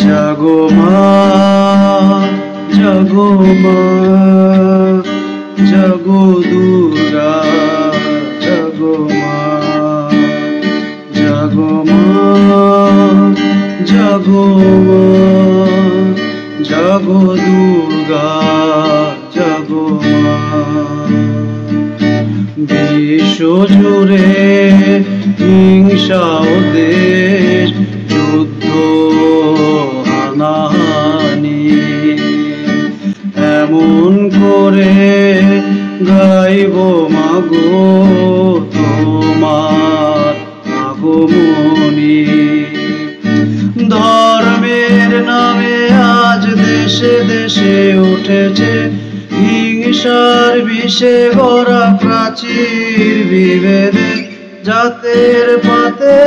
জাগো মা, জাগো মা, জাগো দুর্গা, জাগো মা, জাগো মা, জাগো মা, জাগো দুর্গা, জাগো মা। বিশ্ব জুড়ে হিংসা ও দেশ, যুদ্ধ হানাহানি, এমন করে গাইব মাগো তোমার আগমনী। ধর্মের নামে আজ দেশে দেশে উঠেছে হিংসার বিষে গড়া প্রাচীর, বিভেদে জাতের পাতে